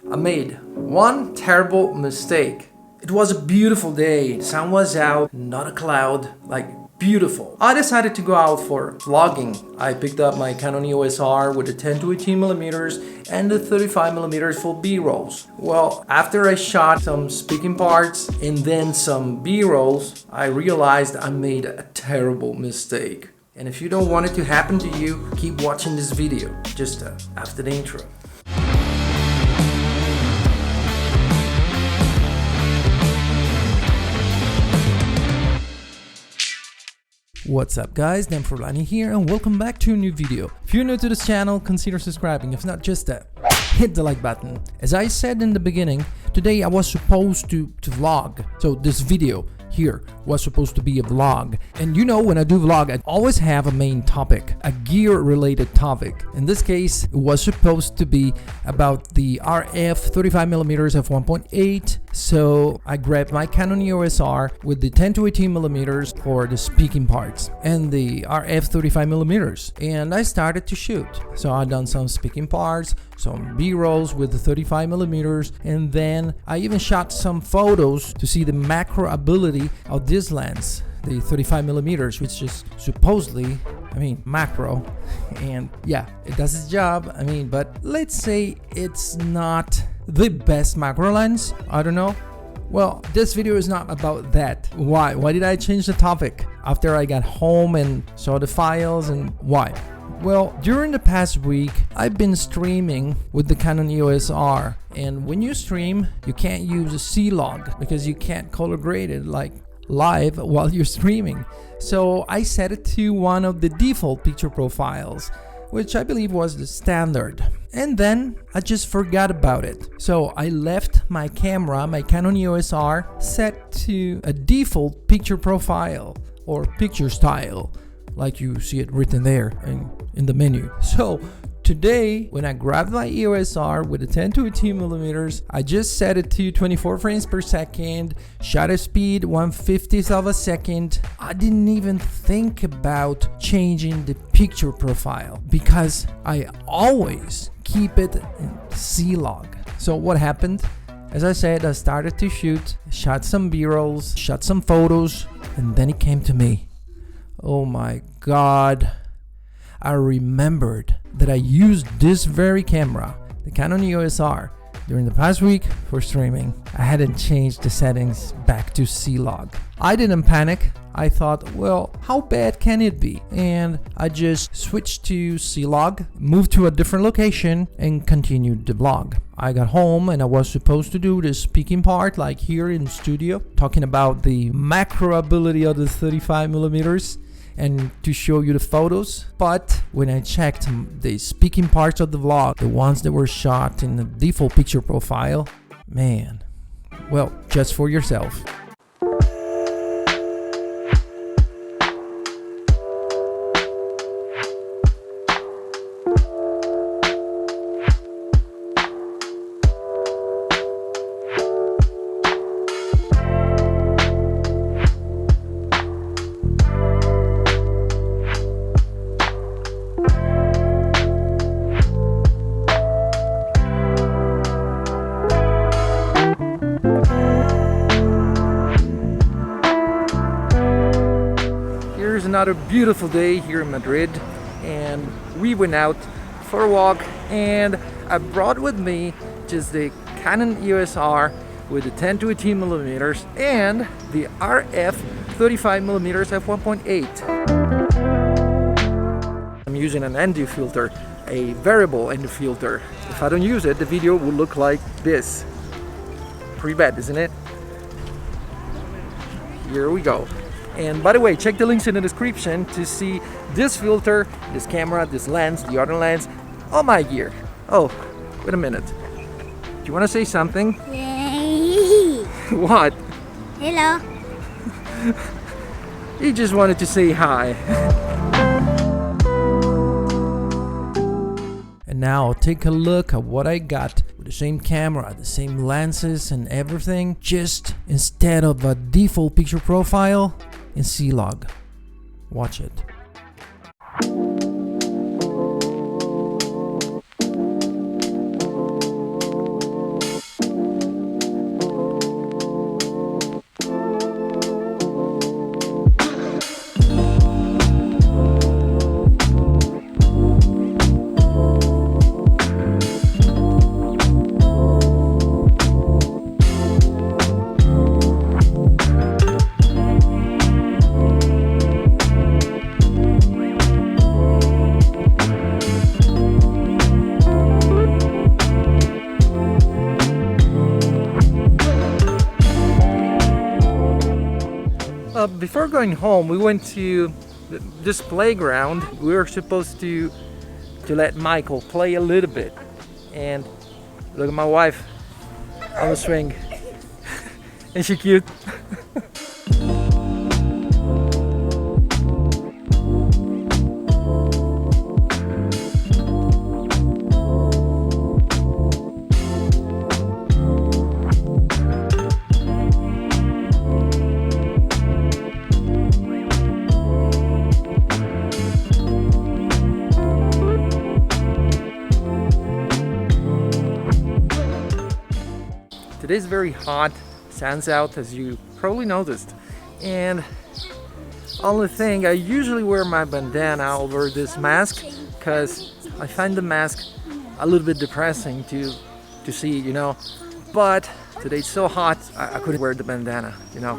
I made one terrible mistake. It was a beautiful day, the sun was out, not a cloud, like beautiful. I decided to go out for vlogging. I picked up my Canon EOS R with the 10 to 18mm and the 35mm for B-rolls. Well, after I shot some speaking parts and then some B-rolls, I realized I made a terrible mistake. And if you don't want it to happen to you, keep watching this video, just after the intro. What's up guys, Dan Forlani here and welcome back to a new video. If you're new to this channel, consider subscribing. If not, just hit the like button. As I said in the beginning, today I was supposed to vlog. So this video here was supposed to be a vlog. And you know, when I do vlog, I always have a main topic, a gear related topic. In this case, it was supposed to be about the RF 35mm f1.8. So I grabbed my Canon EOS R with the 10 to 18mm for the speaking parts and the RF 35mm, and I started to shoot. So I done some speaking parts, some B-rolls with the 35mm, and then I even shot some photos to see the macro ability of this lens, the 35mm, which is supposedly, macro, and yeah, it does its job. But let's say it's not the best macro lens. I don't know. Well, this video is not about that. Why did I change the topic after I got home and saw the files, and why? Well, during the past week, I've been streaming with the Canon EOS R, and when you stream, you can't use a C-Log because you can't color grade it like live while you're streaming. So I set it to one of the default picture profiles, which I believe was the standard. And then I just forgot about it. So I left my camera, my Canon EOS R, set to a default picture profile or picture style, like you see it written there in the menu. So today, when I grabbed my EOS R with a 10 to 18mm, I just set it to 24 frames per second, shutter speed 1/50th of a second. I didn't even think about changing the picture profile because I always keep it in C-Log. So what happened? As I said, I started to shoot, shot some B-rolls, shot some photos, and then it came to me. Oh my God. I remembered that I used this very camera, the Canon EOS R, during the past week for streaming. I hadn't changed the settings back to C-Log. I didn't panic. I thought, well, how bad can it be? And I just switched to C-Log, moved to a different location, and continued the vlog. I got home and I was supposed to do the speaking part like here in the studio, talking about the macro ability of the 35mm. And to show you the photos. But when I checked the speaking parts of the vlog, the ones that were shot in the default picture profile, man, well, just for yourself. Another beautiful day here in Madrid, and we went out for a walk, and I brought with me just the Canon EOS R with the 10 to 18mm and the RF 35mm f1.8. I'm using an ND filter, a variable ND filter. If I don't use it, the video will look like this. Pretty bad, isn't it? Here we go. And by the way, check the links in the description to see this filter, this camera, this lens, the other lens, all my gear. Oh, wait a minute. Do you want to say something? Yay. What? Hello. He just wanted to say hi. And now take a look at what I got with the same camera, the same lenses and everything, just instead of a default picture profile, in C-Log. Watch it. before going home, we went to this playground. We were supposed to let Michael play a little bit, and look at my wife on the swing. Ain't she cute? Today's very hot, sun's out as you probably noticed, and only thing, I usually wear my bandana over this mask because I find the mask a little bit depressing to see, you know, but today's so hot I couldn't wear the bandana, you know.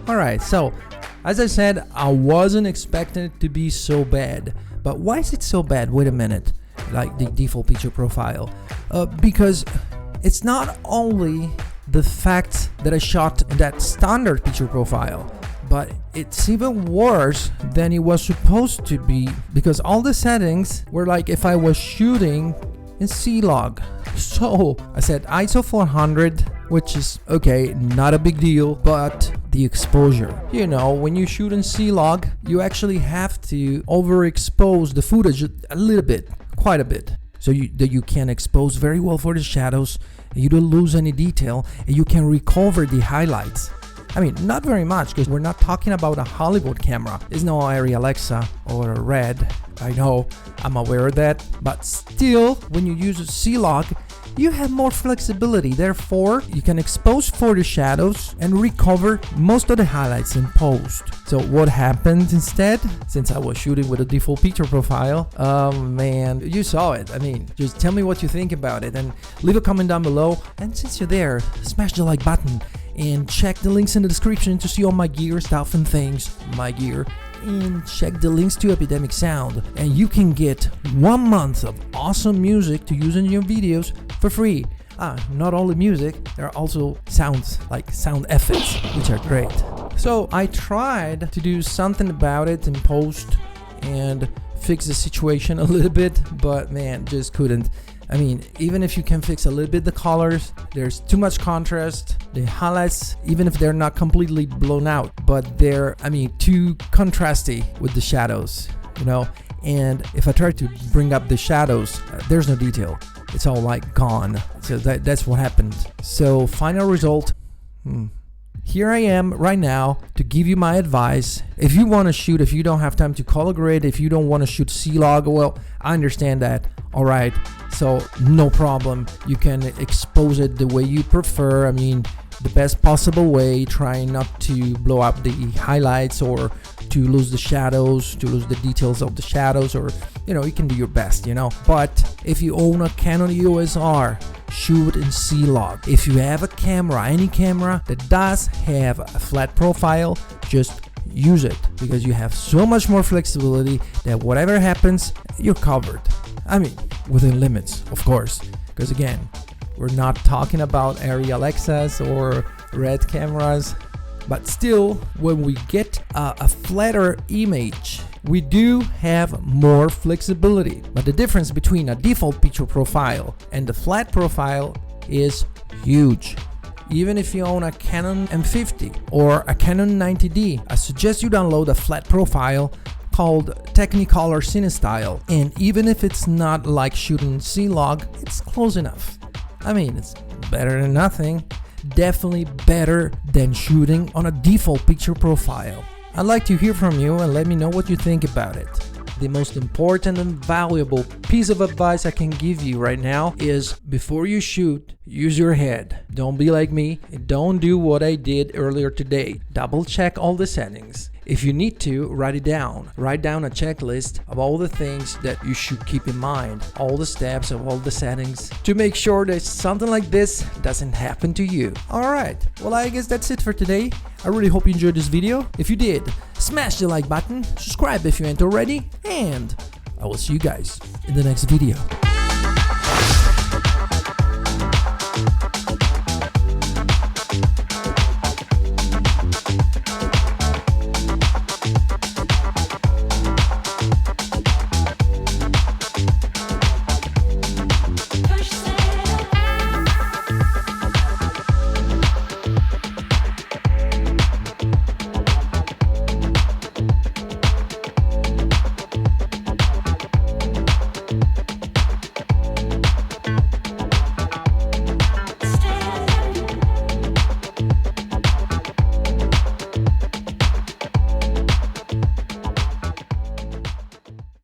Alright, so as I said, I wasn't expecting it to be so bad. But why is it so bad? Wait a minute. Like the default picture profile. Because it's not only the fact that I shot that standard picture profile, but it's even worse than it was supposed to be, because all the settings were like if I was shooting in C-Log. So I said ISO 400, which is okay, not a big deal, but the exposure. You know, when you shoot in C-Log, you actually have to overexpose the footage a little bit, quite a bit, so that you can expose very well for the shadows, and you don't lose any detail, and you can recover the highlights. I mean, not very much, because we're not talking about a Hollywood camera. There's no Arri Alexa or a Red. I know, I'm aware of that, but still, when you use a C-Log, you have more flexibility. Therefore, you can expose for the shadows and recover most of the highlights in post. So what happened instead? Since I was shooting with a default picture profile, man, you saw it. I mean, just tell me what you think about it and leave a comment down below. And since you're there, smash the like button and check the links in the description to see all my gear, stuff and things, my gear. And check the links to Epidemic Sound, and you can get 1 month of awesome music to use in your videos for free. Not only music, there are also sounds, like sound effects, which are great. So I tried to do something about it in post and fix the situation a little bit, but man, just couldn't. I mean, even if you can fix a little bit the colors, there's too much contrast. The highlights, even if they're not completely blown out, but they're, I mean, too contrasty with the shadows, you know? And if I try to bring up the shadows, there's no detail. It's all like gone. So that's what happened. So final result, here I am right now to give you my advice. If you want to shoot, if you don't have time to color grade, if you don't want to shoot C-Log, well, I understand that. All right, so no problem. You can expose it the way you prefer. I mean, the best possible way, trying not to blow up the highlights or to lose the shadows, to lose the details of the shadows, or, you know, you can do your best, you know. But if you own a Canon EOS R, shoot in C-Log. If you have a camera, any camera that does have a flat profile, just use it, because you have so much more flexibility that whatever happens, you're covered. I mean, within limits, of course, because again, we're not talking about Arri Alexas or Red cameras, but still, when we get a flatter image, we do have more flexibility. But the difference between a default picture profile and the flat profile is huge. Even if you own a Canon M50 or a Canon 90D, I suggest you download a flat profile called Technicolor CineStyle, and even if it's not like shooting C-Log, it's close enough. I mean, it's better than nothing. Definitely better than shooting on a default picture profile. I'd like to hear from you and let me know what you think about it. the most important and valuable piece of advice I can give you right now is before you shoot, use your head. Don't be like me and don't do what I did earlier today. Double check all the settings. If you need to, write it down. Write down a checklist of all the things that you should keep in mind, all the steps of all the settings, to make sure that something like this doesn't happen to you. Alright, well I guess that's it for today. I really hope you enjoyed this video. If you did, smash the like button, subscribe if you ain't already, and I will see you guys in the next video.